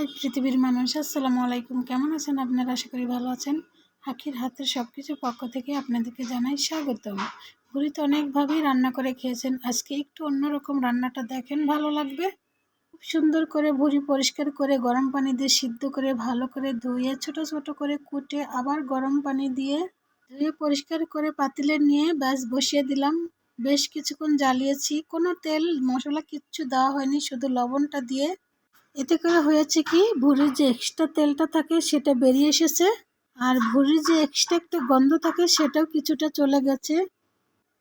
High পৃথিবীর মানুষ, আসসালামু আলাইকুম। কেমন আছেন আপনারা? আশা করি ভালো আছেন। আখির হাতের সব কিছুর পক্ষ থেকে আপনাদেরকে জানাই স্বাগতম। ভুড়ি তো অনেকভাবেই রান্না করে খেয়েছেন, আজকে একটু অন্যরকম রান্নাটা দেখেন, ভালো লাগবে। খুব সুন্দর করে ভুড়ি পরিষ্কার করে গরম পানি দিয়ে সিদ্ধ করে ভালো করে ধুয়ে ছোট ছোট করে কুটে আবার গরম পানি দিয়ে ধুয়ে পরিষ্কার করে পাতিলে নিয়ে ব্যাস বসিয়ে দিলাম। বেশ কিছুক্ষণ জ্বালিয়েছি, কোনো তেল মশলা কিচ্ছু দেওয়া হয়নি, শুধু লবণটা দিয়ে। এতে করে হয়েছে কি, ভুঁড়ির যে এক্সট্রা তেলটা থাকে সেটা বেরিয়ে এসেছে, আর ভুঁড়ির যে এক্সট্রা একটা গন্ধ থাকে সেটাও কিছুটা চলে গেছে।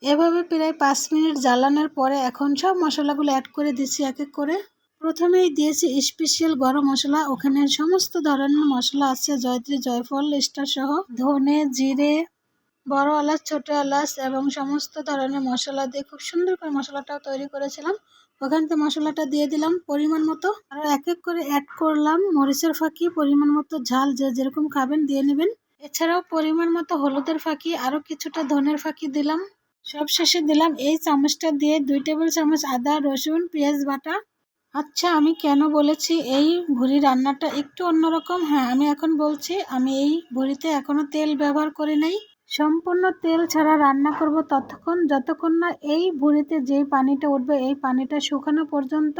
এভাবে প্রায় 5 মিনিট জ্বালানোর পরে এখন সব মশলাগুলো অ্যাড করে দিচ্ছি এক এক করে। প্রথমেই দিয়েছি স্পেশাল গরম মশলা, ওখানে সমস্ত ধরনের মশলা আছে, জয়ত্রী, জয়ফল, স্টার সহ, ধনে, জিরে, বড় এলাচ, ছোট এলাচ এবং সমস্ত ধরনের মশলা দিয়ে খুব সুন্দর করে মশলাটাও তৈরি করেছিলাম। ওখান থেকে মশলাটা দিয়ে দিলাম পরিমাণ মতো, আর এক এক করে অ্যাড করলাম মরিচের ফাঁকি, পরিমাণ মতো ঝাল যে যেরকম খাবেন দিয়ে নেবেন। এছাড়াও পরিমাণ মতো হলুদের ফাঁকি, আরও কিছুটা ধনের ফাঁকি দিলাম। সব শেষে দিলাম এই চামচটা দিয়ে 2 টেবিল চামচ আদা, রসুন, পেঁয়াজ বাটা। আচ্ছা, আমি কেন বলেছি এই ভুড়ি রান্নাটা একটু অন্যরকম? হ্যাঁ, আমি এখন বলছি, আমি এই ভুড়িতে এখনো তেল ব্যবহার করি নাই। সম্পূর্ণ তেল ছাড়া রান্না করব ততক্ষণ যতক্ষণ না এই ভুড়িতে যেই পানিটা উঠবে এই পানিটা শুকানো পর্যন্ত।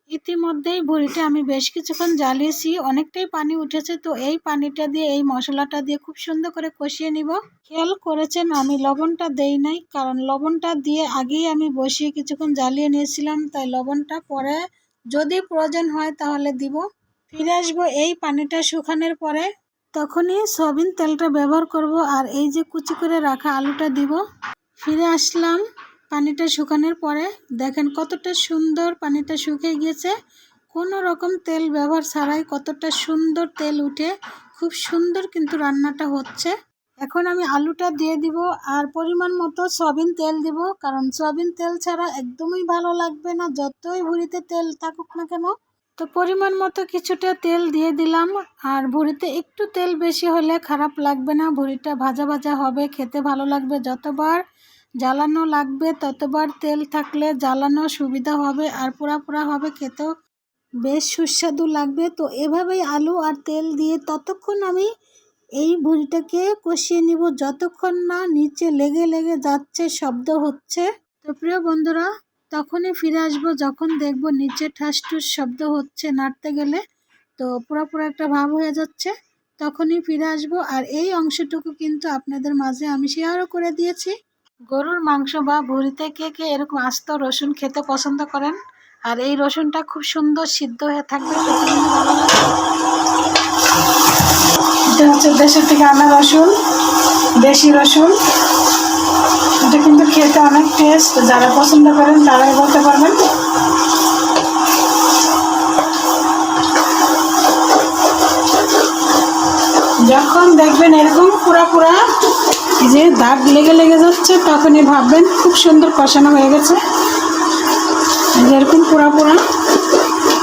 ইতিমধ্যেই ভুড়িটা আমি বেশ কিছুক্ষণ জ্বালিয়েছি, অনেকটাই পানি উঠেছে, তো এই পানিটা দিয়ে এই মশলাটা দিয়ে খুব সুন্দর করে কষিয়ে নিব। খেয়াল করেছেন আমি লবণটা দেই নাই, কারণ লবণটা দিয়ে আগেই আমি বসিয়ে কিছুক্ষণ জ্বালিয়ে নিয়েছিলাম, তাই লবণটা পরে যদি প্রয়োজন হয় তাহলে দিব। ফিরে আসবো এই পানিটা শুকানোর পরে, তখনই সয়াবিন তেলটা ব্যবহার করব, আর এই যে কুচি করে রাখা আলুটা দিব। ফিরে আসলাম পানিটা শুকানোর পরে, দেখেন কতটা সুন্দর পানিটা শুকিয়ে গিয়েছে, কোনো রকম তেল ব্যবহার ছাড়াই কতটা সুন্দর তেল উঠে, খুব সুন্দর কিন্তু রান্নাটা হচ্ছে। এখন আমি আলুটা দিয়ে দিব আর পরিমাণ মতো সয়াবিন তেল দিব, কারণ সয়াবিন তেল ছাড়া একদমই ভালো লাগবে না, যতই ভুড়িতে তেল থাকুক না কেন। তো পরিমাণ মতো কিছুটা তেল দিয়ে দিলাম, আর ভুড়িতে একটু তেল বেশি হলে খারাপ লাগবে না, ভুড়িটা ভাজা ভাজা হবে, খেতে ভালো লাগবে। যতবার জ্বালানো লাগবে ততবার তেল থাকলে জ্বালানো সুবিধা হবে, আর পোড়া পোড়া হবে, খেতেও বেশ সুস্বাদু লাগবে। তো এভাবেই আলু আর তেল দিয়ে ততক্ষণ আমি এই ভুড়িটাকে কষিয়ে নিব যতক্ষণ না নিচে লেগে লেগে যাচ্ছে, শব্দ হচ্ছে। তো প্রিয় বন্ধুরা, তখনই ফিরে আসবো যখন দেখব নিচে ঠাসঠুস শব্দ হচ্ছে নাড়তে গেলে, তো পুরো একটা ভাব হয়ে যাচ্ছে, তখনই ফিরে আসবো। আর এই অংশটুকু কিন্তু আপনাদের মাঝে আমি শেয়ারও করে দিয়েছি। গরুর মাংস বা ভুড়িতে কে কে এরকম আস্ত রসুন খেতে পছন্দ করেন, আর এই রসুনটা খুব সুন্দর সিদ্ধ হয়ে থাকবে, খেতে কিন্তু ভালো লাগে। এটা হচ্ছে দেশের থেকে আনা রসুন, দেশি রসুন। এটা কিন্তু খেতে অনেক টেস্ট, যারা পছন্দ করেন তারাই বলতে পারবেন। যখন দেখবেন এরকম পুরা যে দাগ লেগে লেগে যাচ্ছে, তখনই ভাববেন খুব সুন্দর কষানো হয়ে গেছে। যেরকম পুরা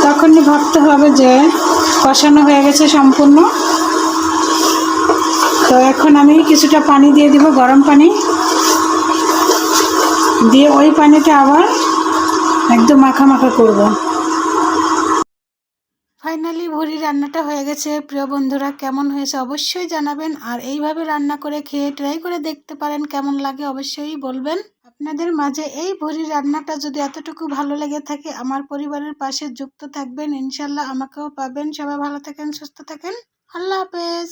তখনই ভাবতে হবে যে কষানো হয়ে গেছে সম্পূর্ণ। তো এখন আমি কিছুটা পানি দিয়ে দিব, গরম পানি দিয়ে ওই পানিটা আবার একদম মাখা মাখা করব। ফাইনালি ভুড়ি রান্নাটা হয়ে গেছে। প্রিয় বন্ধুরা, কেমন হয়েছে অবশ্যই জানাবেন, আর এইভাবে রান্না করে খেয়ে ট্রাই করে দেখতে পারেন, কেমন লাগে অবশ্যই বলবেন। আপনাদের মাঝে এই ভুড়ির রান্নাটা যদি এতটুকু ভালো লেগে থাকে, আমার পরিবারের পাশে যুক্ত থাকবেন, ইনশাল্লাহ আমাকেও পাবেন। সবাই ভালো থাকেন, সুস্থ থাকেন, আল্লাহ হাফেজ।